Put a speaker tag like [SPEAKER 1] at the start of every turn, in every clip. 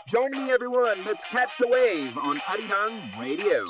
[SPEAKER 1] Join me, everyone. Let's catch the wave on Arirang Radio.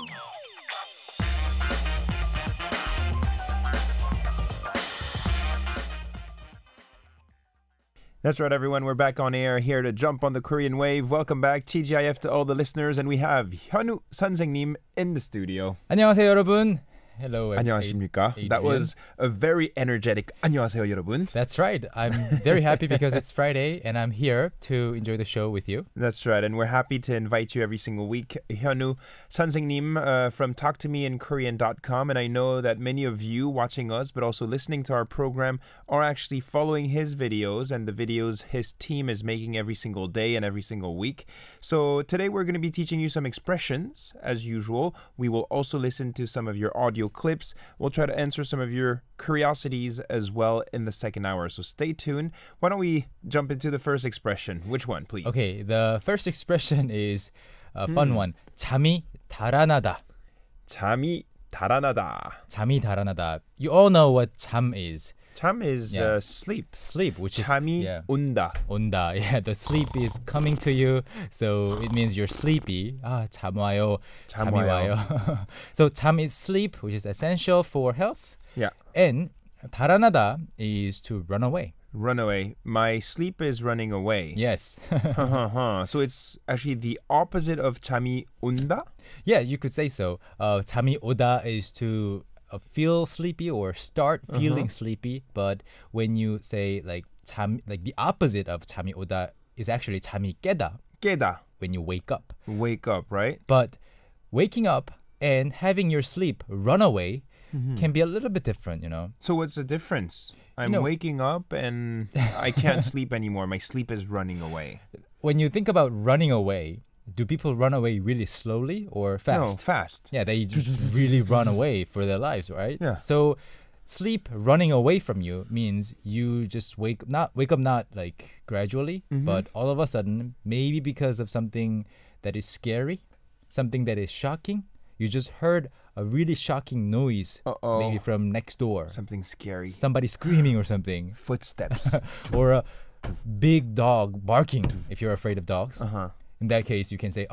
[SPEAKER 1] That's right, everyone. We're back on air, here to jump on the Korean wave. Welcome back, TGIF, to all the listeners. And we have 현우 선생님 in the studio.
[SPEAKER 2] 안녕하세요, 여러분. Hello,
[SPEAKER 1] 안녕하십니까? That was a very energetic 안녕하세요, 여러분.
[SPEAKER 2] That's right. I'm very happy because it's Friday and I'm here to enjoy the show with you.
[SPEAKER 1] That's right. And we're happy to invite you every single week. 현우 선생님 from talktomeinkorean.com. And I know that many of you watching us, but also listening to our program, are actually following his videos and the videos his team is making every single day and every single week. So today we're going to be teaching you some expressions, as usual. We will also listen to some of your audio clips. We'll try to answer some of your curiosities as well in the second hour. So stay tuned. Why don't we jump into the first expression? Which one, please?
[SPEAKER 2] Okay, the first expression is a fun one. 잠이 달아나다.
[SPEAKER 1] 잠이 달아나다.
[SPEAKER 2] 잠이 달아나다. You all know what 잠 is.
[SPEAKER 1] 잠 is sleep.
[SPEAKER 2] Sleep, which
[SPEAKER 1] 잠이
[SPEAKER 2] is
[SPEAKER 1] 온다.
[SPEAKER 2] 온다. Yeah, the sleep is coming to you, so it means you're sleepy. 잠 와요. 잠이 와요. So 잠 is sleep, which is essential for health.
[SPEAKER 1] Yeah.
[SPEAKER 2] And 달아나다 is to run away.
[SPEAKER 1] Run away. My sleep is running away.
[SPEAKER 2] Yes.
[SPEAKER 1] So it's actually the opposite of 잠이 온다?
[SPEAKER 2] Yeah, you could say so. 잠이 오다 is to feel sleepy or start feeling sleepy, but when you say like the opposite of 잠이 오다 is actually 잠이 깨다.
[SPEAKER 1] 깨다.
[SPEAKER 2] When you wake up.
[SPEAKER 1] Wake up, right?
[SPEAKER 2] But waking up and having your sleep run away can be a little bit different, you know.
[SPEAKER 1] So what's the difference? I'm waking up and I can't sleep anymore. My sleep is running away.
[SPEAKER 2] When you think about running away, do people run away really slowly or fast?
[SPEAKER 1] No, fast.
[SPEAKER 2] Yeah, they just really run away for their lives, right?
[SPEAKER 1] Yeah.
[SPEAKER 2] So sleep running away from you means you just wake up not like gradually, but all of a sudden, maybe because of something that is scary, something that is shocking. You just heard a really shocking noise, maybe from next door.
[SPEAKER 1] Something scary.
[SPEAKER 2] Somebody screaming or something.
[SPEAKER 1] Footsteps.
[SPEAKER 2] Or a big dog barking if you're afraid of dogs. In that case, you can say,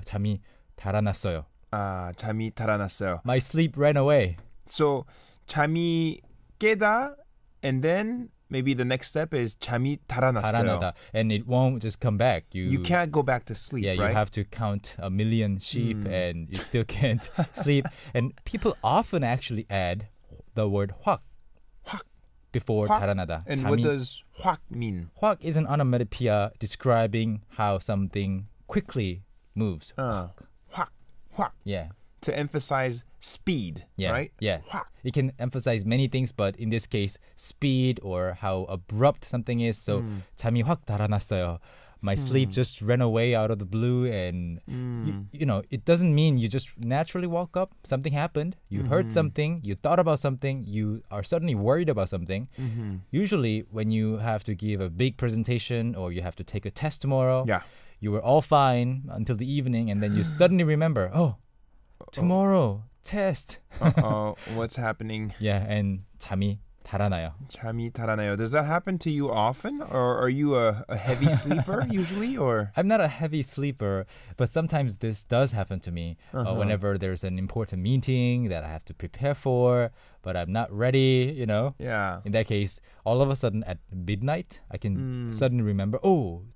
[SPEAKER 2] 잠이 달아났어요.
[SPEAKER 1] 잠이 달아났어요.
[SPEAKER 2] My sleep ran away.
[SPEAKER 1] So 잠이 깨다, and then maybe the next step is 잠이 달아났어요.
[SPEAKER 2] 달아나다. And it won't just come back. You
[SPEAKER 1] can't go back to sleep,
[SPEAKER 2] right? You have to count 1,000,000 sheep and you still can't sleep. And people often actually add the word 확 before
[SPEAKER 1] 확?
[SPEAKER 2] 달아나다.
[SPEAKER 1] And what does 확 mean?
[SPEAKER 2] 확 is an onomatopoeia describing how something quickly moves.
[SPEAKER 1] 확.
[SPEAKER 2] Yeah.
[SPEAKER 1] To emphasize speed, right?
[SPEAKER 2] Yeah.
[SPEAKER 1] 확.
[SPEAKER 2] It can emphasize many things, but in this case, speed or how abrupt something is. So 잠이 확 달아났어요. My sleep just ran away out of the blue, and you know, it doesn't mean you just naturally woke up. Something happened. You heard something. You thought about something. You are suddenly worried about something. Usually, when you have to give a big presentation or you have to take a test tomorrow, you were all fine until the evening, and then you suddenly remember, tomorrow test.
[SPEAKER 1] What's happening?
[SPEAKER 2] Yeah, and 잠이 달아나요.
[SPEAKER 1] 잠이 달아나요. Does that happen to you often, or are you a heavy sleeper usually, or?
[SPEAKER 2] I'm not a heavy sleeper, but sometimes this does happen to me whenever there's an important meeting that I have to prepare for, but I'm not ready, you know?
[SPEAKER 1] Yeah.
[SPEAKER 2] In that case, all of a sudden at midnight, I can suddenly remember,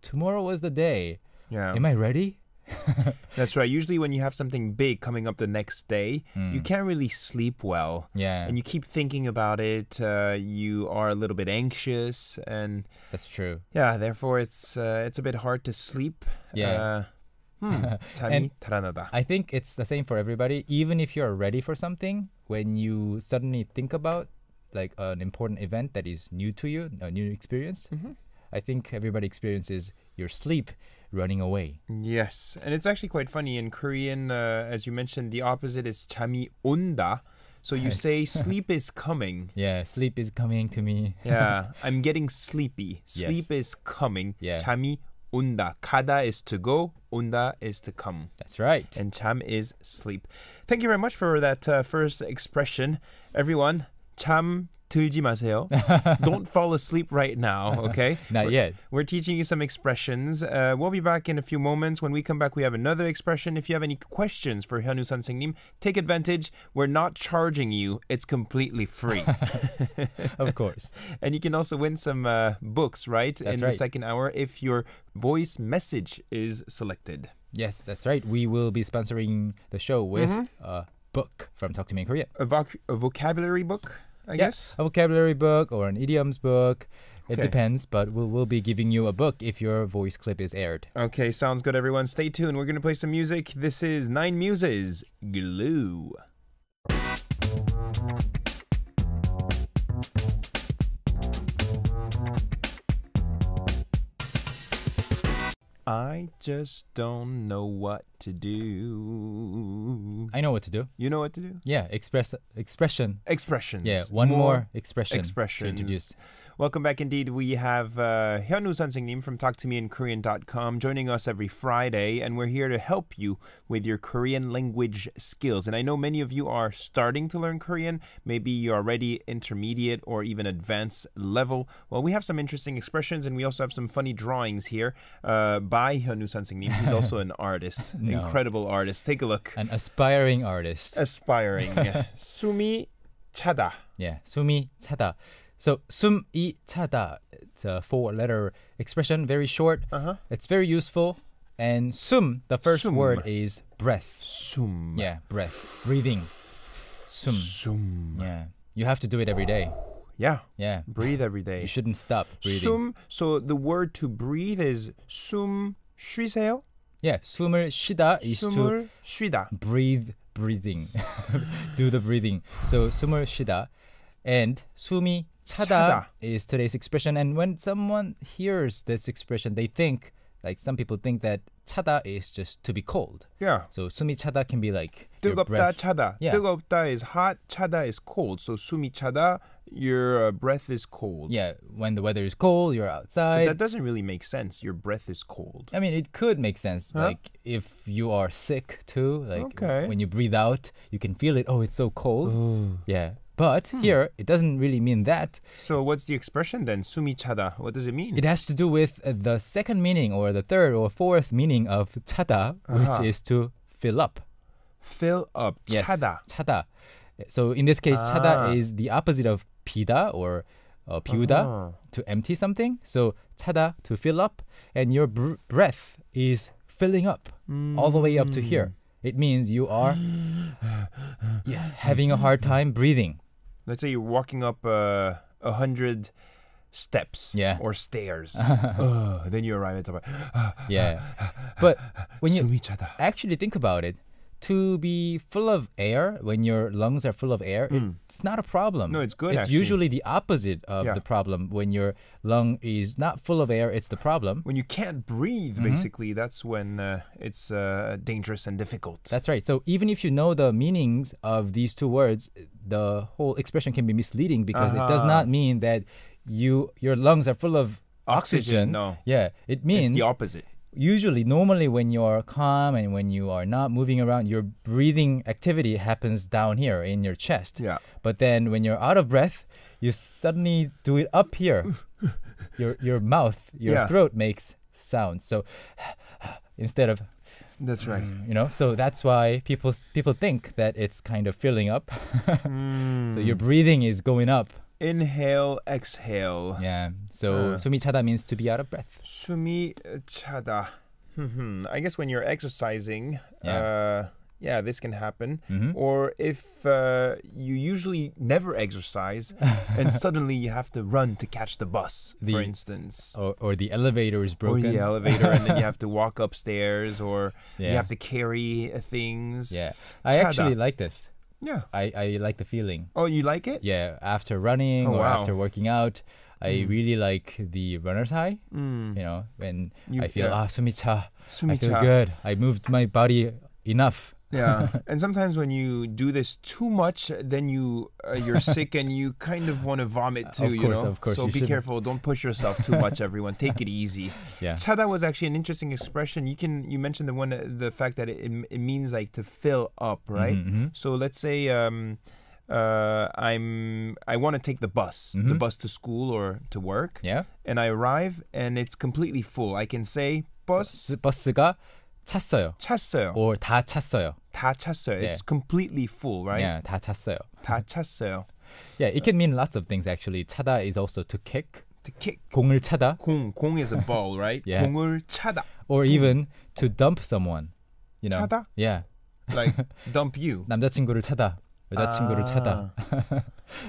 [SPEAKER 2] tomorrow was the day.
[SPEAKER 1] Yeah.
[SPEAKER 2] Am I ready?
[SPEAKER 1] That's right. Usually when you have something big coming up the next day, you can't really sleep well.
[SPEAKER 2] Yeah.
[SPEAKER 1] And you keep thinking about it. You are a little bit anxious, and
[SPEAKER 2] that's true.
[SPEAKER 1] Yeah, therefore it's a bit hard to sleep.
[SPEAKER 2] Yeah.
[SPEAKER 1] 잠이 달아나다.
[SPEAKER 2] I think it's the same for everybody. Even if you're ready for something, when you suddenly think about like an important event that is new to you, a new experience, I think everybody experiences your sleep running away.
[SPEAKER 1] Yes, and it's actually quite funny. In Korean, as you mentioned, the opposite is 잠이 온다. So you say sleep is coming.
[SPEAKER 2] Yeah, sleep is coming to me.
[SPEAKER 1] Yeah, I'm getting sleepy. Sleep is coming.
[SPEAKER 2] Yeah.
[SPEAKER 1] 잠이 온다. 가다 is to go. 온다 is to come.
[SPEAKER 2] That's right.
[SPEAKER 1] And 잠 is sleep. Thank you very much for that first expression. Everyone, 잠 들지 마세요. Don't fall asleep right now, okay?
[SPEAKER 2] Not yet.
[SPEAKER 1] We're teaching you some expressions. We'll be back in a few moments. When we come back, we have another expression. If you have any questions for 현우 선생님, take advantage. We're not charging you. It's completely free.
[SPEAKER 2] Of course.
[SPEAKER 1] And you can also win some books, right?
[SPEAKER 2] That's
[SPEAKER 1] in
[SPEAKER 2] right.
[SPEAKER 1] the second hour if your voice message is selected.
[SPEAKER 2] Yes, that's right. We will be sponsoring the show with a book from Talk to Me in Korean.
[SPEAKER 1] A vocabulary book, I guess?
[SPEAKER 2] A vocabulary book or an idioms book. It
[SPEAKER 1] Okay.
[SPEAKER 2] depends, but we'll be giving you a book if your voice clip is aired.
[SPEAKER 1] Okay, sounds good, everyone. Stay tuned. We're going to play some music. This is Nine Muses, Glue. I just don't know what to do.
[SPEAKER 2] I know what to do.
[SPEAKER 1] You know what to do?
[SPEAKER 2] Yeah, expression.
[SPEAKER 1] Expressions.
[SPEAKER 2] Yeah, one more expression
[SPEAKER 1] expressions.
[SPEAKER 2] to introduce.
[SPEAKER 1] Welcome back indeed. We have 현우 선생님 from talktomeinkorean.com joining us every Friday, and we're here to help you with your Korean language skills. And I know many of you are starting to learn Korean. Maybe you're already intermediate or even advanced level. Well, we have some interesting expressions, and we also have some funny drawings here by 현우 선생님. He's also an artist,
[SPEAKER 2] No.
[SPEAKER 1] incredible artist. Take a look.
[SPEAKER 2] An aspiring artist.
[SPEAKER 1] Aspiring. 숨이 차다.
[SPEAKER 2] Yeah, 숨이 차다. So 숨이 차다. It's a 4-letter expression, very short. It's very useful. And 숨, the first
[SPEAKER 1] 숨.
[SPEAKER 2] word is breath.
[SPEAKER 1] 숨.
[SPEAKER 2] Yeah, breath, breathing. 숨.
[SPEAKER 1] 숨.
[SPEAKER 2] Yeah, you have to do it every day.
[SPEAKER 1] Yeah.
[SPEAKER 2] Yeah,
[SPEAKER 1] Breathe every day.
[SPEAKER 2] you shouldn't stop breathing.
[SPEAKER 1] 숨. So the word to breathe is 숨 쉬세요.
[SPEAKER 2] Yeah, 숨을 쉬다 is to
[SPEAKER 1] 숨을 쉬다.
[SPEAKER 2] breathing. Do the breathing. So 숨을 쉬다. And 숨이 차다
[SPEAKER 1] 차다.
[SPEAKER 2] is today's expression. And when someone hears this expression, they think, like some people think that 차다 is just to be cold.
[SPEAKER 1] Yeah.
[SPEAKER 2] So 숨이 차다 can be like your
[SPEAKER 1] 뜨겁다,
[SPEAKER 2] breath.
[SPEAKER 1] 차다.
[SPEAKER 2] Yeah.
[SPEAKER 1] 뜨겁다 is hot, 차다 is cold. So 숨이 차다, your breath is cold.
[SPEAKER 2] Yeah, when the weather is cold, you're
[SPEAKER 1] But
[SPEAKER 2] outside.
[SPEAKER 1] that doesn't really make sense. Your breath is cold.
[SPEAKER 2] I mean, it could make sense.
[SPEAKER 1] Huh?
[SPEAKER 2] Like if you are sick too, like
[SPEAKER 1] Okay.
[SPEAKER 2] when you breathe out, you can feel it. Oh, it's so cold. Yeah. But here, it doesn't really mean that.
[SPEAKER 1] So what's the expression then? 숨이 차다. What does it mean?
[SPEAKER 2] It has to do with the second meaning or the third or fourth meaning of 차다, which is to fill up.
[SPEAKER 1] Fill up.
[SPEAKER 2] Yes,
[SPEAKER 1] 차다.
[SPEAKER 2] 차다. So in this case, 차다 is the opposite of 비다 or 비우다, to empty something. So 차다, to fill up. And your breath is filling up all the way up to here. It means you are having a hard time breathing.
[SPEAKER 1] Let's say you're walking up 100 steps or stairs. Then you arrive at the
[SPEAKER 2] Yeah. But when you
[SPEAKER 1] 숨이 차다.
[SPEAKER 2] actually think about it, to be full of air, when your lungs are full of air, it's not a problem.
[SPEAKER 1] No, it's good,
[SPEAKER 2] It's
[SPEAKER 1] actually.
[SPEAKER 2] usually the opposite of
[SPEAKER 1] Yeah.
[SPEAKER 2] the problem. When your lung is not full of air, it's the problem.
[SPEAKER 1] When you can't breathe, basically, that's when it's dangerous and difficult.
[SPEAKER 2] That's right. So even if you know the meanings of these two words, the whole expression can be misleading because it does not mean that your lungs are full of oxygen.
[SPEAKER 1] No.
[SPEAKER 2] Yeah, it means
[SPEAKER 1] It's the opposite.
[SPEAKER 2] usually, normally when you're calm and when you are not moving around, your breathing activity happens down here in your chest.
[SPEAKER 1] Yeah.
[SPEAKER 2] But then when you're out of breath, you suddenly do it up here. Your mouth, your throat makes sounds. So instead of,
[SPEAKER 1] That's right.
[SPEAKER 2] so that's why people think that it's kind of filling up. So your breathing is going up.
[SPEAKER 1] Inhale, exhale.
[SPEAKER 2] Yeah. So 숨이 차다 means to be out of breath.
[SPEAKER 1] 숨이 차다. I guess when you're exercising, this can happen. Or if you usually never exercise and suddenly you have to run to catch the bus, for instance.
[SPEAKER 2] Or the elevator is broken.
[SPEAKER 1] Or the elevator, and then you have to walk upstairs, or you
[SPEAKER 2] Yeah.
[SPEAKER 1] have to carry things.
[SPEAKER 2] Yeah. I
[SPEAKER 1] 차다.
[SPEAKER 2] actually like this.
[SPEAKER 1] Yeah.
[SPEAKER 2] I like the feeling.
[SPEAKER 1] Oh, you like it?
[SPEAKER 2] Yeah, after running
[SPEAKER 1] Oh,
[SPEAKER 2] or
[SPEAKER 1] wow.
[SPEAKER 2] after working out, I really like the runner's high. When I feel 숨이 차. I feel
[SPEAKER 1] 숨이 차.
[SPEAKER 2] good. I moved my body enough.
[SPEAKER 1] Yeah, and sometimes when you do this too much, then you're sick and you kind of want to vomit too.
[SPEAKER 2] Of course.
[SPEAKER 1] So
[SPEAKER 2] You
[SPEAKER 1] be
[SPEAKER 2] shouldn't.
[SPEAKER 1] careful. Don't push yourself too much. Everyone, take it easy.
[SPEAKER 2] Yeah.
[SPEAKER 1] 차다 was actually an interesting expression. You mentioned the fact that it means like to fill up, right? So let's say I want to take the bus to school or to work.
[SPEAKER 2] Yeah.
[SPEAKER 1] And I arrive and it's completely full. I can say
[SPEAKER 2] 버스가 찼어요.
[SPEAKER 1] 찼어요.
[SPEAKER 2] Or 다 찼어요.
[SPEAKER 1] 다 찼어요.
[SPEAKER 2] Yeah.
[SPEAKER 1] It's completely full, right?
[SPEAKER 2] Yeah, 다 찼어요.
[SPEAKER 1] 다 찼어요.
[SPEAKER 2] Yeah, it can mean lots of things actually. 차다 is also to kick.
[SPEAKER 1] To kick.
[SPEAKER 2] 공을 차다.
[SPEAKER 1] 공 is a ball, right?
[SPEAKER 2] Yeah.
[SPEAKER 1] 공을 차다.
[SPEAKER 2] Or even to dump someone. You know.
[SPEAKER 1] 차다?
[SPEAKER 2] Yeah.
[SPEAKER 1] Like dump you.
[SPEAKER 2] 남자친구를 차다. 여자친구를 차다.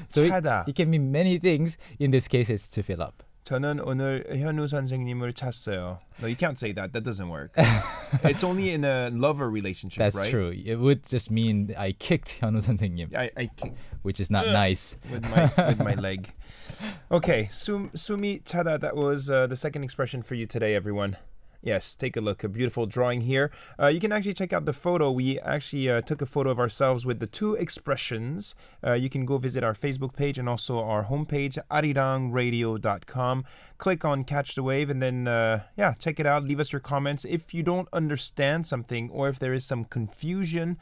[SPEAKER 2] So
[SPEAKER 1] 차다.
[SPEAKER 2] it can mean many things. In this case, it's to fill up.
[SPEAKER 1] 저는 오늘 현우 선생님을 찼어요. No, you can't say that. That doesn't work. It's only in a lover relationship,
[SPEAKER 2] That's
[SPEAKER 1] right?
[SPEAKER 2] true. It would just mean I kicked 현우 선생님,
[SPEAKER 1] I kick
[SPEAKER 2] which is not nice.
[SPEAKER 1] with my leg. Okay, sumi 차다. That was the second expression for you today, everyone. Yes, take a look. A beautiful drawing here. You can actually check out the photo. We actually took a photo of ourselves with the two expressions. You can go visit our Facebook page and also our homepage, arirangradio.com. Click on Catch the Wave and then, check it out. Leave us your comments. If you don't understand something or if there is some confusion,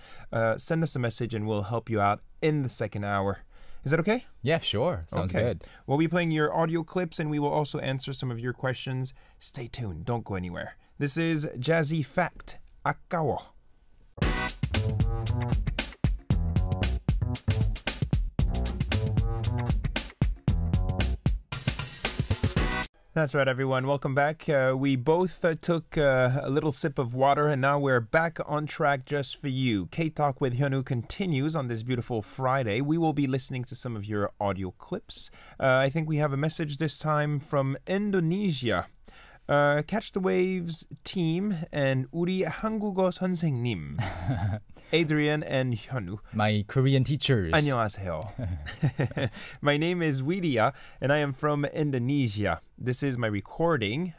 [SPEAKER 1] send us a message and we'll help you out in the second hour. Is that okay?
[SPEAKER 2] Yeah, sure. Sounds good.
[SPEAKER 1] We'll be playing your audio clips and we will also answer some of your questions. Stay tuned. Don't go anywhere. This is Jazzy Fact. 아까워. That's right, everyone. Welcome back. We both took a little sip of water, and now we're back on track just for you. K-Talk with Hyunwoo continues on this beautiful Friday. We will be listening to some of your audio clips. I think we have a message this time from Indonesia. Catch the Waves team and 우리 한국어 선생님. Adrian and Hyunwoo.
[SPEAKER 2] My Korean teachers.
[SPEAKER 1] 안녕하세요. My name is Widya and I am from Indonesia. This is my recording,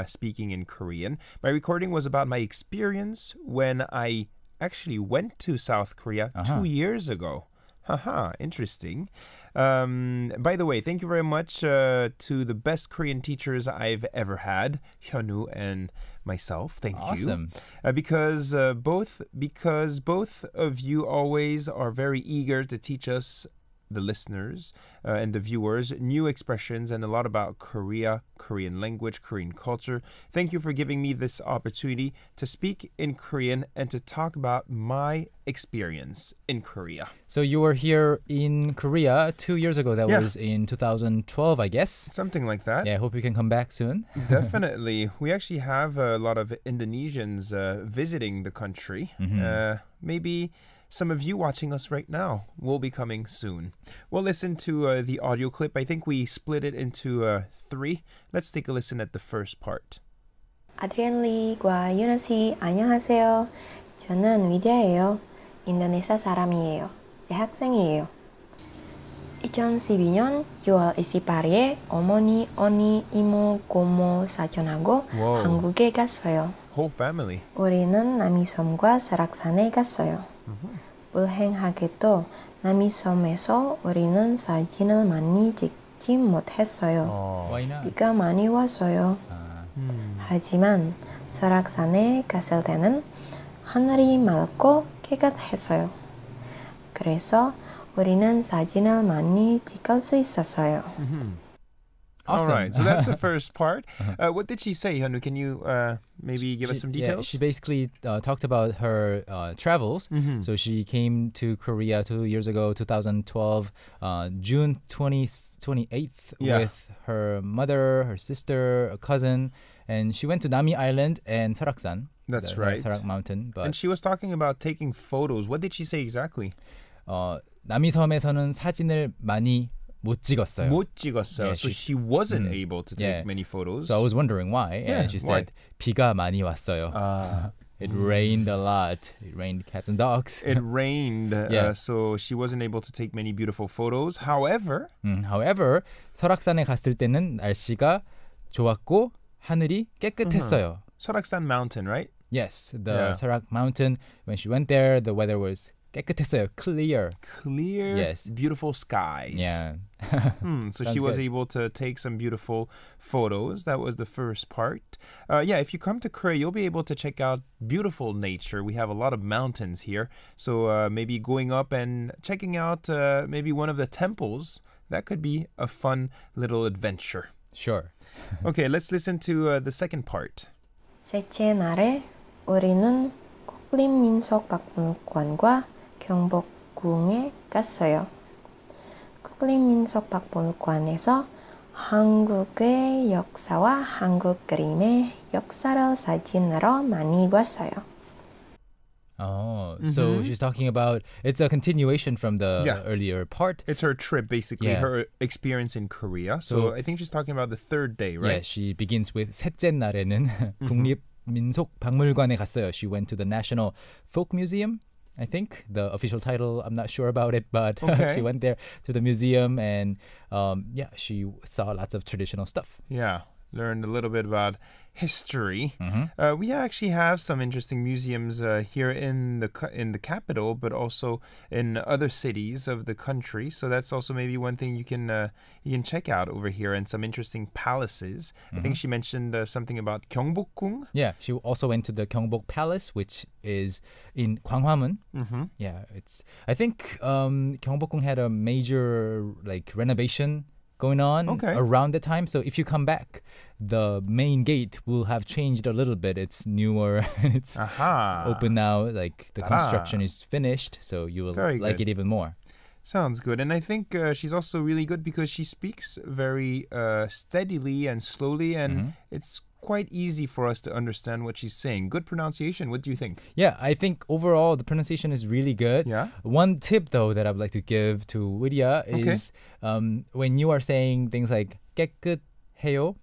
[SPEAKER 1] speaking in Korean. My recording was about my experience when I actually went to South Korea 2 years ago. Haha, interesting. By the way, thank you very much to the best Korean teachers I've ever had, Hyunwoo and myself. Thank
[SPEAKER 2] you.
[SPEAKER 1] Because both of you always are very eager to teach us, the listeners and the viewers, new expressions and a lot about Korea, Korean language, Korean culture. Thank you for giving me this opportunity to speak in Korean and to talk about my experience in Korea.
[SPEAKER 2] So you were here in Korea 2 years ago. That was in 2012, I guess.
[SPEAKER 1] Something like that.
[SPEAKER 2] Yeah, I hope you can come back soon.
[SPEAKER 1] Definitely. We actually have a lot of Indonesians visiting the country. Maybe some of you watching us right now will be coming soon. We'll listen to the audio clip. I think we split it into 3. Let's take a listen at the first part.
[SPEAKER 3] 아드리안 리과 유나 씨, 안녕하세요. 저는 위디아예요. 인도네시아 사람이에요. 대학생이에요. 2012년 6월 28일에 어머니, 언니, 이모, 고모, 사촌하고 한국에 갔어요.
[SPEAKER 1] Whole family.
[SPEAKER 3] 우리는 남이섬과 설악산에 갔어요. 불행하게도 남이섬에서 우리는 사진을 많이 찍지 못했어요.
[SPEAKER 2] Why not?
[SPEAKER 3] 비가 많이 왔어요. 하지만 설악산에 갔을 때는 하늘이 맑고 깨끗했어요. 그래서 우리는 사진을 많이 찍을 수 있었어요.
[SPEAKER 2] Awesome.
[SPEAKER 1] All right, so that's the first part. What did she say, Hyunwoo? Can you maybe give us some details?
[SPEAKER 2] Yeah, she basically talked about her travels. So she came to Korea 2 years ago, 2012, June 28th, with her mother, her sister, a cousin, and she went to Nami Island and Seoraksan.
[SPEAKER 1] That's right.
[SPEAKER 2] Seorak Mountain. But
[SPEAKER 1] and she was talking about taking photos. What did she say exactly?
[SPEAKER 2] 남이섬에서는 사진을 많이 못 찍었어요.
[SPEAKER 1] 못 찍었어요.
[SPEAKER 2] Yeah,
[SPEAKER 1] so she wasn't able to take many photos.
[SPEAKER 2] So I was wondering why.
[SPEAKER 1] Yeah,
[SPEAKER 2] and she
[SPEAKER 1] why?
[SPEAKER 2] said 비가 많이 왔어요. It rained a lot. It rained cats and dogs.
[SPEAKER 1] It rained, so she wasn't able to take many beautiful photos. However,
[SPEAKER 2] 설악산에 갔을 때는 날씨가 좋았고 하늘이 깨끗했어요.
[SPEAKER 1] Seoraksan Mountain, right?
[SPEAKER 2] Yes, the Seorak Mountain. When she went there, the weather was 깨끗했어요. Clear.
[SPEAKER 1] Clear,
[SPEAKER 2] Yes.
[SPEAKER 1] beautiful skies.
[SPEAKER 2] Yeah.
[SPEAKER 1] So
[SPEAKER 2] Sounds
[SPEAKER 1] she was
[SPEAKER 2] good.
[SPEAKER 1] able to take some beautiful photos. That was the first part. Yeah, if you come to Korea, you'll be able to check out beautiful nature. We have a lot of mountains here. So maybe going up and checking out maybe one of the temples. That could be a fun little adventure.
[SPEAKER 2] Sure.
[SPEAKER 1] Okay, let's listen to the second part.
[SPEAKER 3] 셋째 날에 우리는 국립민속박물관과 경복궁에 갔어요. 국립민속박물관에서 한국의 역사와 한국 그림의 역사를 사진으로 많이 봤어요.
[SPEAKER 2] Oh, so she's talking about, it's a continuation from the
[SPEAKER 1] Yeah.
[SPEAKER 2] earlier part.
[SPEAKER 1] It's her trip, basically,
[SPEAKER 2] Yeah.
[SPEAKER 1] her experience in Korea. So
[SPEAKER 2] So-
[SPEAKER 1] I think she's talking about the third day,
[SPEAKER 2] Yeah,
[SPEAKER 1] right?
[SPEAKER 2] she begins with 셋째 날에는 국립민속박물관에 갔어요. She went to the National Folk Museum. I think the official title, I'm not sure about it, but
[SPEAKER 1] Okay.
[SPEAKER 2] she went there to the museum and yeah, she saw lots of traditional stuff.
[SPEAKER 1] Yeah, learned a little bit about history.
[SPEAKER 2] Mm-hmm.
[SPEAKER 1] We actually have some interesting museums here in the capital, but also in other cities of the country. So that's also maybe one thing you can check out over here, and some interesting palaces. I think she mentioned something about Gyeongbokgung.
[SPEAKER 2] Yeah, she also went to the Gyeongbok Palace, which is in Gwanghwamun.
[SPEAKER 1] Mm-hmm.
[SPEAKER 2] Yeah, it's. I think Gyeongbokgung had a major like renovation going on
[SPEAKER 1] Okay.
[SPEAKER 2] around the time. So if you come back, the main gate will have changed a little bit. It's newer. It's
[SPEAKER 1] Aha.
[SPEAKER 2] open now. Like the
[SPEAKER 1] Ta-da.
[SPEAKER 2] construction is finished, so you will
[SPEAKER 1] Very
[SPEAKER 2] like
[SPEAKER 1] good.
[SPEAKER 2] it even more.
[SPEAKER 1] Sounds good. And I think she's also really good because she speaks very steadily and slowly, and it's quite easy for us to understand what she's saying. Good pronunciation. What do you think?
[SPEAKER 2] Yeah, I think overall the pronunciation is really good.
[SPEAKER 1] Yeah.
[SPEAKER 2] One tip though that I'd like to give to Widya is when you are saying things like 깨끗해요,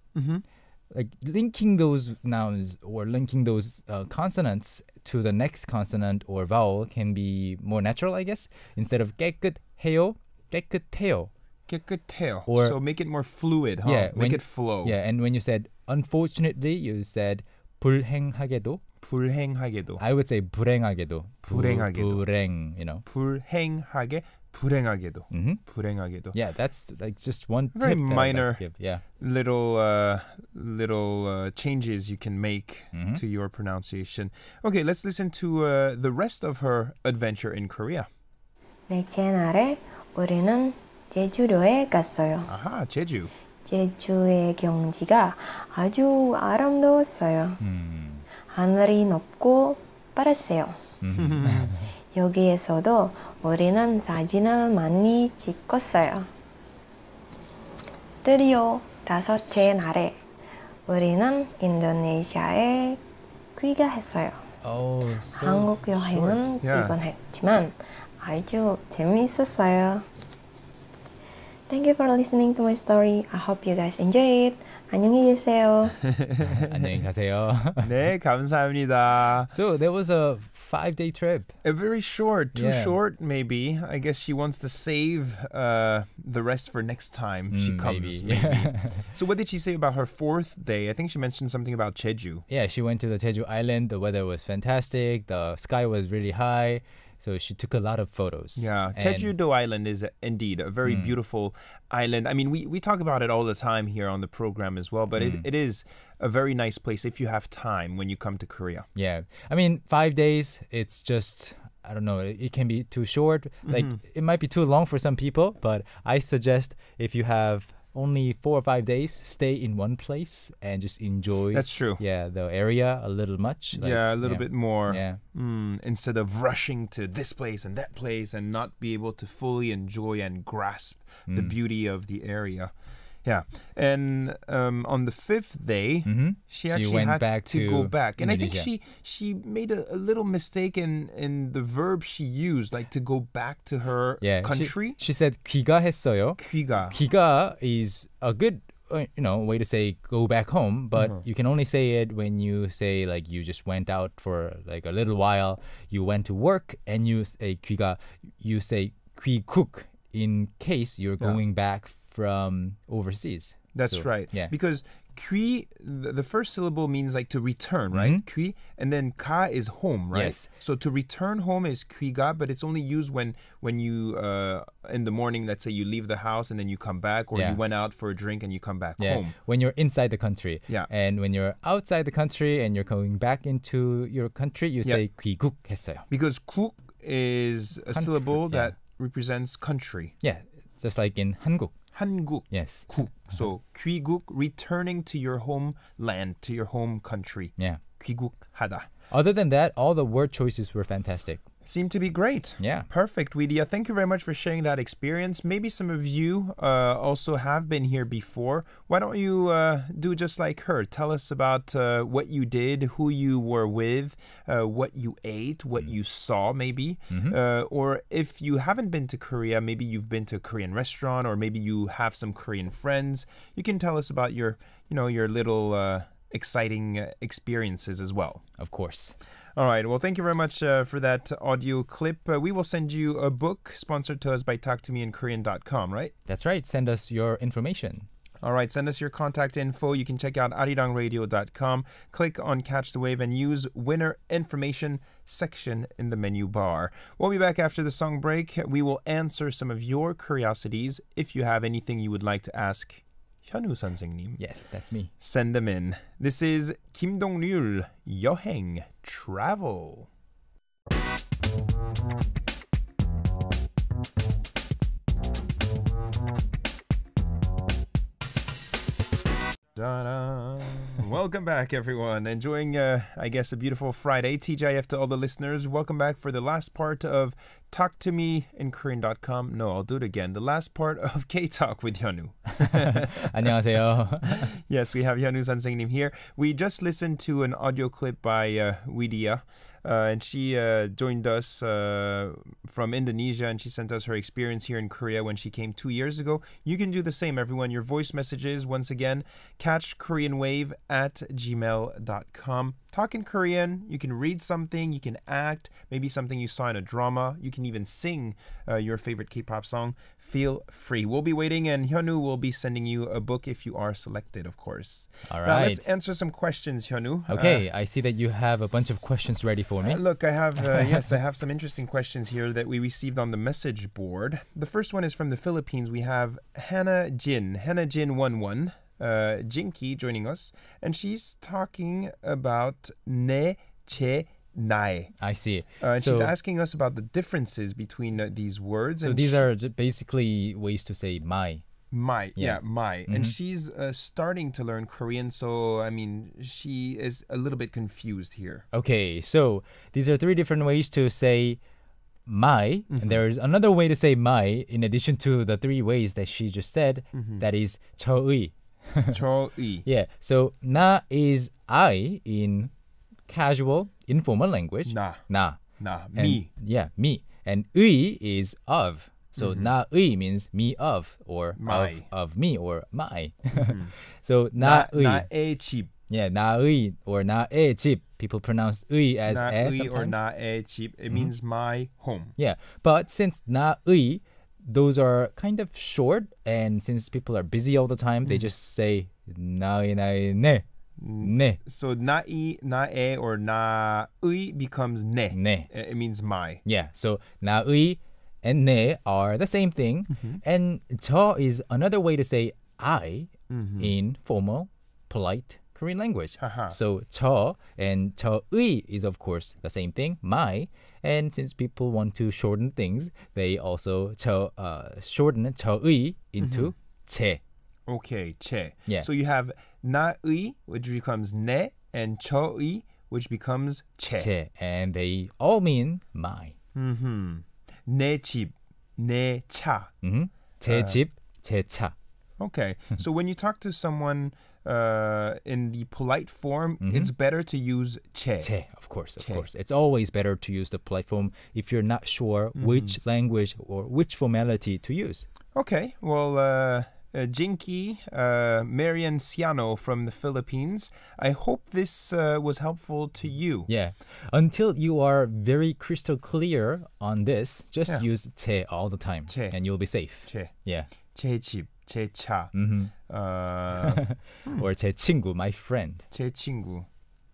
[SPEAKER 2] like linking those nouns or linking those consonants to the next consonant or vowel can be more natural, I guess. Instead of 깨끗해요, 깨끗해요.
[SPEAKER 1] 깨끗해요.
[SPEAKER 2] Or-
[SPEAKER 1] So make it more fluid, huh?
[SPEAKER 2] Yeah,
[SPEAKER 1] Make
[SPEAKER 2] when-
[SPEAKER 1] it flow.
[SPEAKER 2] Yeah, and when you said unfortunately, you said 불행하게도.
[SPEAKER 1] 불행하게도.
[SPEAKER 2] I would say 불행하게도.
[SPEAKER 1] 불행하게도.
[SPEAKER 2] 불행, you know.
[SPEAKER 1] 불행하게, 불행하게도.
[SPEAKER 2] hmm
[SPEAKER 1] 불행하게도.
[SPEAKER 2] Yeah, that's like just one
[SPEAKER 1] Very
[SPEAKER 2] tip that I'd like
[SPEAKER 1] minor.
[SPEAKER 2] to give. Yeah.
[SPEAKER 1] Little changes you can make to your pronunciation. Okay, let's listen to the rest of her adventure in Korea.
[SPEAKER 3] 넷째 날에 우리는 제주도에 갔어요.
[SPEAKER 1] Aha, 제주.
[SPEAKER 3] 제주의 경치가 아주 아름다웠어요. 하늘이 높고 파랗어요. 여기에서도 우리는 사진을 많이 찍었어요. 드디어 다섯째 날에 우리는 인도네시아에 귀가했어요.
[SPEAKER 2] Oh, so
[SPEAKER 3] 한국 여행은
[SPEAKER 1] short. Yeah.
[SPEAKER 3] 피곤했지만 아주 재미있었어요. Thank you for listening to my story. I hope you guys enjoy it. 안녕히 계세요.
[SPEAKER 2] 안녕히 가세요.
[SPEAKER 1] 네, 감사합니다.
[SPEAKER 2] So there was a 5-day trip.
[SPEAKER 1] A very short, too
[SPEAKER 2] Yeah.
[SPEAKER 1] short maybe. I guess she wants to save the rest for next time she comes.
[SPEAKER 2] maybe.
[SPEAKER 1] So what did she say about her fourth day? I think she mentioned something about Jeju.
[SPEAKER 2] Yeah, she went to the Jeju Island. The weather was fantastic. The sky was really high. So she took a lot of photos.
[SPEAKER 1] Yeah,
[SPEAKER 2] And-
[SPEAKER 1] Jeju-do Island is indeed a very beautiful island. I mean, we talk about it all the time here on the program as well, but it is a very nice place if you have time when you come to Korea.
[SPEAKER 2] Yeah. I mean, 5 days, it's just, I don't know, it can be too short. Like, it might be too long for some people, but I suggest if you have only 4 or 5 days, stay in one place and just enjoy.
[SPEAKER 1] That's true.
[SPEAKER 2] Yeah, the area a little much. Like,
[SPEAKER 1] Yeah, a little bit more.
[SPEAKER 2] Yeah.
[SPEAKER 1] Instead of rushing to this place and that place and not be able to fully enjoy and grasp the beauty of the area. Yeah. And on the fifth day, she actually
[SPEAKER 2] went
[SPEAKER 1] had
[SPEAKER 2] back
[SPEAKER 1] to go
[SPEAKER 2] to
[SPEAKER 1] back. And I think
[SPEAKER 2] Indonesia.
[SPEAKER 1] she made a little mistake in the verb she used, like to go back to her
[SPEAKER 2] Yeah.
[SPEAKER 1] country.
[SPEAKER 2] She said 귀가했어요.
[SPEAKER 1] 귀가.
[SPEAKER 2] 귀가 is a good way to say go back home, but you can only say it when you say like you just went out for like a little while, you went to work, and you say 귀가, you say 귀국 in case you're going back from overseas.
[SPEAKER 1] That's
[SPEAKER 2] So,
[SPEAKER 1] right.
[SPEAKER 2] Yeah.
[SPEAKER 1] Because Kui, the first syllable means like to return, right? Kui, and then ka is home, right?
[SPEAKER 2] Yes.
[SPEAKER 1] So to return home is kuiga, but it's only used when you in the morning, let's say you leave the house and then you come back, or
[SPEAKER 2] Yeah.
[SPEAKER 1] you went out for a drink and you come back
[SPEAKER 2] Yeah,
[SPEAKER 1] home.
[SPEAKER 2] when you're inside the country.
[SPEAKER 1] Yeah.
[SPEAKER 2] And when you're outside the country and you're going back into your country, you
[SPEAKER 1] Yeah.
[SPEAKER 2] say 귀국했어요.
[SPEAKER 1] Because kuk is a
[SPEAKER 2] Country,
[SPEAKER 1] syllable
[SPEAKER 2] yeah.
[SPEAKER 1] that represents country.
[SPEAKER 2] Yeah, just like in 한국.
[SPEAKER 1] 한국.
[SPEAKER 2] Yes.
[SPEAKER 1] 국. So 귀국, returning to your homeland, to your home country.
[SPEAKER 2] Yeah.
[SPEAKER 1] 귀국하다.
[SPEAKER 2] Other than that, all the word choices were fantastic.
[SPEAKER 1] Seem to be great.
[SPEAKER 2] Yeah.
[SPEAKER 1] Perfect, Widya. Thank you very much for sharing that experience. Maybe some of you also have been here before. Why don't you do just like her? Tell us about what you did, who you were with, what you ate, what you saw, maybe. Or if you haven't been to Korea, maybe you've been to a Korean restaurant, or maybe you have some Korean friends. You can tell us about your little exciting experiences as well.
[SPEAKER 2] Of course.
[SPEAKER 1] All right. Well, thank you very much for that audio clip. We will send you a book sponsored to us by talktomeinkorean.com, right?
[SPEAKER 2] That's right. Send us your information.
[SPEAKER 1] All right. Send us your contact info. You can check out arirangradio.com. Click on Catch the Wave and use Winner Information section in the menu bar. We'll be back after the song break. We will answer some of your curiosities. If you have anything you would like to ask 현우 선생님,
[SPEAKER 2] Yes, that's me.
[SPEAKER 1] send them in. This is 김동률, 여행, travel. Ta-da. Welcome back, everyone. Enjoying, I guess, a beautiful Friday. TGIF to all the listeners. Welcome back for the last part of Talk to Me in Korean.com. No, I'll do it again. The last part of K-Talk with Hyunwoo.
[SPEAKER 2] 안녕하세요.
[SPEAKER 1] Yes, we have Hyunwoo 선생님 here. We just listened to an audio clip by Widya, and she joined us from Indonesia, and she sent us her experience here in Korea when she came 2 years ago. You can do the same, everyone. Your voice messages, once again, catchkoreanwave@gmail.com. Talk in Korean. You can read something, you can act, maybe something you saw in a drama. You can even sing your favorite K-pop song. Feel free. We'll be waiting, and Hyunwoo will be sending you a book if you are selected, of course.
[SPEAKER 2] All
[SPEAKER 1] Now,
[SPEAKER 2] right.
[SPEAKER 1] let's answer some questions, Hyunwoo.
[SPEAKER 2] Okay, I see that you have a bunch of questions ready for me.
[SPEAKER 1] Look, I have yes, I have some interesting questions here that we received on the message board. The first one is from the Philippines. We have Hannah Jin 11, Jinky joining us, and she's talking about ne, che, nae.
[SPEAKER 2] I see.
[SPEAKER 1] And
[SPEAKER 2] So-
[SPEAKER 1] she's asking us about the differences between these words.
[SPEAKER 2] So
[SPEAKER 1] and
[SPEAKER 2] these are basically ways to say my.
[SPEAKER 1] my,
[SPEAKER 2] Yeah.
[SPEAKER 1] my. And she's starting to learn Korean, so I mean, she is a little bit confused here.
[SPEAKER 2] Okay, so these are 3 different ways to say my. And there is another way to say my in addition to the 3 ways that she just said. That is 저의.
[SPEAKER 1] 저의.
[SPEAKER 2] Yeah, so na is I in casual, informal language.
[SPEAKER 1] 나.
[SPEAKER 2] Na.
[SPEAKER 1] 나,
[SPEAKER 2] And-
[SPEAKER 1] me.
[SPEAKER 2] Yeah, me. And 의 is of. So 나의 means me of, or
[SPEAKER 1] my.
[SPEAKER 2] of me, or my. So 나의.
[SPEAKER 1] 나의 집.
[SPEAKER 2] Yeah, 나의 or 나의 집. People pronounce 의 as 에
[SPEAKER 1] 나의 or
[SPEAKER 2] sometimes.
[SPEAKER 1] 나의 집. It means my home.
[SPEAKER 2] Yeah, but since 나의, those are kind of short, and since people are busy all the time, they just say 나의 네. 네.
[SPEAKER 1] So 나의, 나의 or 나의 becomes 네.
[SPEAKER 2] 네.
[SPEAKER 1] It means my.
[SPEAKER 2] Yeah, so 나의 and 네 are the same thing. And 저 is another way to say I in formal, polite Korean language.
[SPEAKER 1] Haha.
[SPEAKER 2] So 저 and 저의 is of course the same thing, my. And since people want to shorten things, they also shorten 저의 into 제.
[SPEAKER 1] Okay, 제.
[SPEAKER 2] Yeah.
[SPEAKER 1] So you have 나의, which becomes 네, and 저의, which becomes 제.
[SPEAKER 2] 제. And they all mean my.
[SPEAKER 1] 내 집, 내 차.
[SPEAKER 2] 제 집, 제 차.
[SPEAKER 1] Okay. So when you talk to someone in the polite form, it's better to use 제.
[SPEAKER 2] 제, of course.
[SPEAKER 1] 제.
[SPEAKER 2] It's always better to use the polite form if you're not sure which language or which formality to use.
[SPEAKER 1] Okay. Well, Jinky, Marian Ciano from the Philippines, I hope this was helpful to you.
[SPEAKER 2] Yeah. Until you are very crystal clear on this, just
[SPEAKER 1] Yeah.
[SPEAKER 2] use 제 all the time
[SPEAKER 1] 제.
[SPEAKER 2] and you'll be safe.
[SPEAKER 1] 제.
[SPEAKER 2] Yeah.
[SPEAKER 1] 제 집, 제 차.
[SPEAKER 2] Or 제 친구, my friend.
[SPEAKER 1] 제 친구.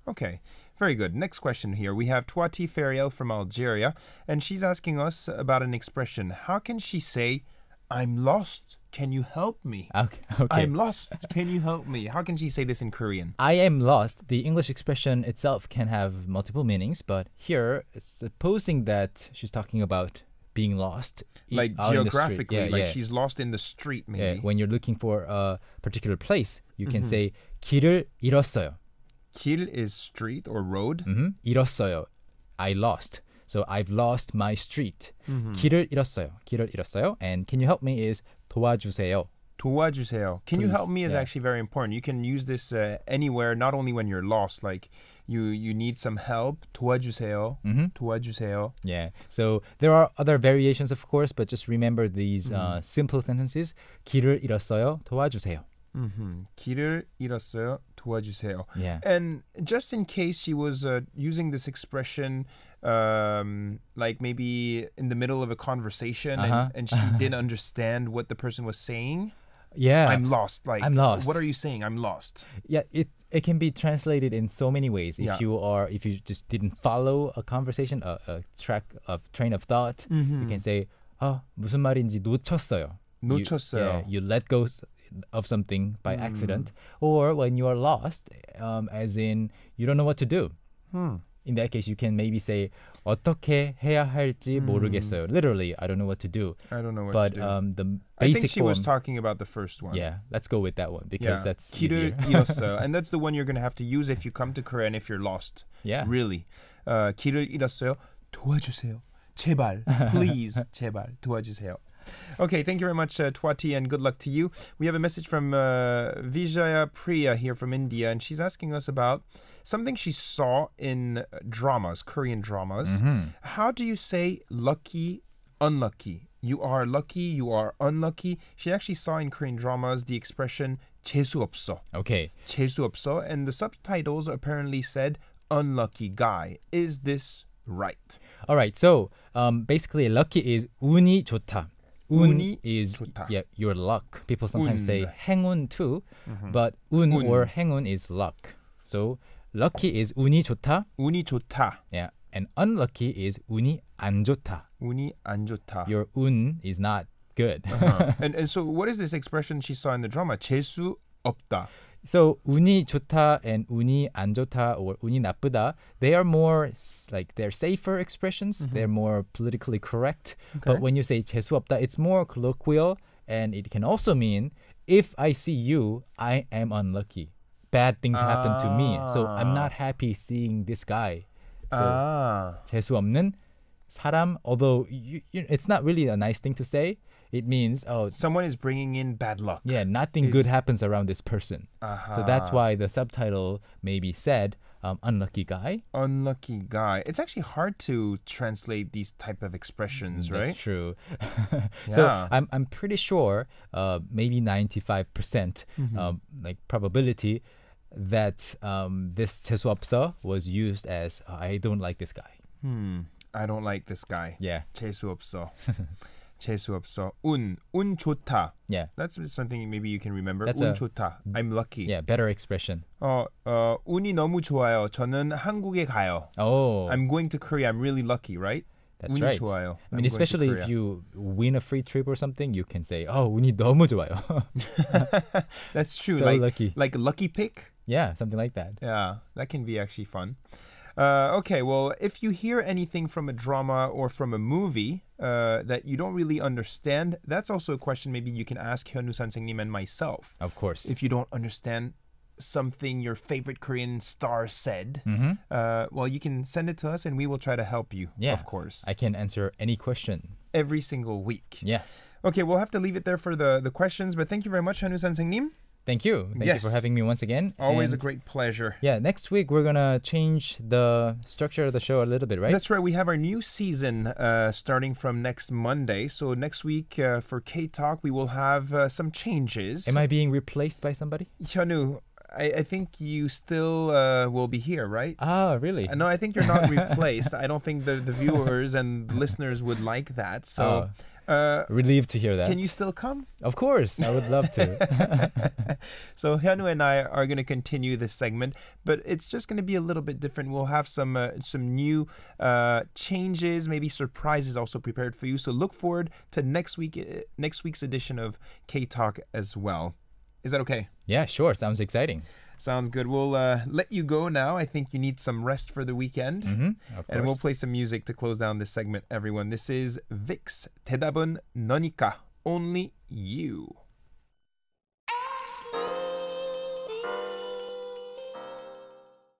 [SPEAKER 1] Okay, very good. Next question here. We have Tuati Feriel from Algeria, and she's asking us about an expression. How can she say, I'm lost, can you help me?
[SPEAKER 2] Okay.
[SPEAKER 1] I'm lost, can you help me? How can she say this in Korean?
[SPEAKER 2] I am lost. The English expression itself can have multiple meanings, but here, supposing that she's talking about being lost.
[SPEAKER 1] Like
[SPEAKER 2] out in the street.
[SPEAKER 1] geographically, like she's lost in the street maybe.
[SPEAKER 2] Yeah, when you're looking for a particular place, you can say 길을 잃었어요.
[SPEAKER 1] 길 is street or road.
[SPEAKER 2] 잃었어요. I lost. So I've lost my street. 길을 잃었어요. 길을 잃었어요. And can you help me is 도와주세요.
[SPEAKER 1] 도와주세요. Can you
[SPEAKER 2] Please.
[SPEAKER 1] help me is actually very important. You can use this anywhere, not only when you're lost. Like you need some help. 도와주세요. 도와주세요.
[SPEAKER 2] Yeah. So there are other variations, of course, but just remember these simple sentences. 길을 잃었어요. 도와주세요.
[SPEAKER 1] 길을 잃었어요. 도와주세요.
[SPEAKER 2] Yeah.
[SPEAKER 1] And just in case she was using this expression, like maybe in the middle of a conversation and she didn't understand what the person was saying.
[SPEAKER 2] Yeah.
[SPEAKER 1] I'm lost. Like,
[SPEAKER 2] I'm lost.
[SPEAKER 1] What are you saying? I'm lost.
[SPEAKER 2] Yeah, it can be translated in so many ways.
[SPEAKER 1] Yeah.
[SPEAKER 2] If you just didn't follow a conversation, a train of thought, you can say, 무슨 말인지 놓쳤어요.
[SPEAKER 1] 놓쳤어요.
[SPEAKER 2] You let go of something by accident, or when you are lost, as in you don't know what to do. In that case, you can maybe say 어떻게 해야 할지 모르겠어요. Literally, I don't know what to do.
[SPEAKER 1] I don't know what
[SPEAKER 2] but
[SPEAKER 1] to do.
[SPEAKER 2] The
[SPEAKER 1] I
[SPEAKER 2] basic
[SPEAKER 1] think she
[SPEAKER 2] form,
[SPEAKER 1] was talking about the first one.
[SPEAKER 2] Yeah, let's go with that one because that's
[SPEAKER 1] 길을
[SPEAKER 2] easier.
[SPEAKER 1] 잃었어요. And that's the one you're going to have to use if you come to Korea and if you're lost.
[SPEAKER 2] Yeah.
[SPEAKER 1] Really. 길을 잃었어요. 도와주세요. 제발. Please. 제발. 도와주세요. Okay, thank you very much, Twati, and good luck to you. We have a message from Vijaya Priya here from India, and she's asking us about something she saw in dramas, Korean dramas. How do you say lucky, unlucky? You are lucky, you are unlucky. She actually saw in Korean dramas the expression 재수 없어.
[SPEAKER 2] Okay.
[SPEAKER 1] 재수 없어, and the subtitles apparently said unlucky guy. Is this right?
[SPEAKER 2] All right. So basically, lucky is 운이 좋다.
[SPEAKER 1] 운이
[SPEAKER 2] is
[SPEAKER 1] 좋다.
[SPEAKER 2] your luck. People sometimes
[SPEAKER 1] 운.
[SPEAKER 2] say 행운 too, but 운 or 행운 is luck. So lucky is 운이 좋다.
[SPEAKER 1] 운이 좋다.
[SPEAKER 2] Yeah, and unlucky is 운이 안 좋다.
[SPEAKER 1] 운이 안 좋다.
[SPEAKER 2] Your 운 is not good.
[SPEAKER 1] And so what is this expression she saw in the drama? 재수 없다.
[SPEAKER 2] So 운이 좋다 and 운이 안 좋다 or 운이 나쁘다, they are more like they're safer expressions. They're more politically correct.
[SPEAKER 1] Okay.
[SPEAKER 2] But when you say 재수 없다, it's more colloquial, and it can also mean if I see you, I am unlucky. Bad things happen to me, so I'm not happy seeing this guy. So 재수 없는 사람, although it's not really a nice thing to say. It means,
[SPEAKER 1] someone is bringing in bad luck.
[SPEAKER 2] yeah, nothing good happens around this person. So that's why the subtitle maybe said, unlucky guy.
[SPEAKER 1] Unlucky guy. It's actually hard to translate these type of expressions, right?
[SPEAKER 2] That's true.
[SPEAKER 1] Yeah.
[SPEAKER 2] So I'm pretty sure, maybe 95% like probability that this 재수 없어 was used as I don't like this guy.
[SPEAKER 1] I don't like this guy.
[SPEAKER 2] Yeah.
[SPEAKER 1] 재수 없어. 재수 없어. 운 좋다.
[SPEAKER 2] Yeah.
[SPEAKER 1] That's something maybe you can remember.
[SPEAKER 2] That's
[SPEAKER 1] 운
[SPEAKER 2] a-
[SPEAKER 1] 좋다. I'm lucky.
[SPEAKER 2] Yeah, better expression.
[SPEAKER 1] 운이 너무 좋아요. 저는 한국에 가요.
[SPEAKER 2] Oh,
[SPEAKER 1] I'm going to Korea. I'm really lucky, right?
[SPEAKER 2] that's
[SPEAKER 1] 운이
[SPEAKER 2] right.
[SPEAKER 1] 좋아요.
[SPEAKER 2] I
[SPEAKER 1] I'm
[SPEAKER 2] mean,
[SPEAKER 1] going to
[SPEAKER 2] especially if
[SPEAKER 1] Korea.
[SPEAKER 2] you win a free trip or something, you can say, "Oh, 운이 너무 좋아요."
[SPEAKER 1] That's true.
[SPEAKER 2] So lucky.
[SPEAKER 1] Like a lucky pick.
[SPEAKER 2] Yeah, something like that.
[SPEAKER 1] Yeah, that can be actually fun. Okay, well, if you hear anything from a drama or from a movie that you don't really understand, that's also a question maybe you can ask Hyunwoo Sansengnim and myself.
[SPEAKER 2] Of course.
[SPEAKER 1] If you don't understand something your favorite Korean star said, well, you can send it to us and we will try to help you,
[SPEAKER 2] Yeah.
[SPEAKER 1] of course,
[SPEAKER 2] I can answer any question.
[SPEAKER 1] every single week.
[SPEAKER 2] Yeah.
[SPEAKER 1] Okay, we'll have to leave it there for the questions, but thank you very much, Hyunwoo Sansengnim.
[SPEAKER 2] Thank you. Thank you for
[SPEAKER 1] Yes.
[SPEAKER 2] having me once again.
[SPEAKER 1] Always a
[SPEAKER 2] And
[SPEAKER 1] great pleasure.
[SPEAKER 2] Yeah, next week we're going to change the structure of the show a little bit, right?
[SPEAKER 1] That's right. We have our new season starting from next Monday. So next week for K-Talk, we will have some changes.
[SPEAKER 2] Am I being replaced by somebody?
[SPEAKER 1] Hyunwoo, I think you still will be here, right?
[SPEAKER 2] Ah, really?
[SPEAKER 1] No, I think you're not replaced. I don't think the viewers and listeners would like that. So
[SPEAKER 2] Relieved to hear that.
[SPEAKER 1] Can you still come?
[SPEAKER 2] Of course, I would love to.
[SPEAKER 1] So Hyunwoo and I are going to continue this segment, but it's just going to be a little bit different. We'll have some new changes, maybe surprises also prepared for you. So look forward to next week's edition of K-Talk as well. Is that okay?
[SPEAKER 2] Yeah, sure. Sounds exciting.
[SPEAKER 1] Sounds good. We'll let you go now. I think you need some rest for the weekend.
[SPEAKER 2] Mm-hmm, of course.
[SPEAKER 1] And we'll play some music to close down this segment, everyone. This is Vix, 대답은 너니까, Only You.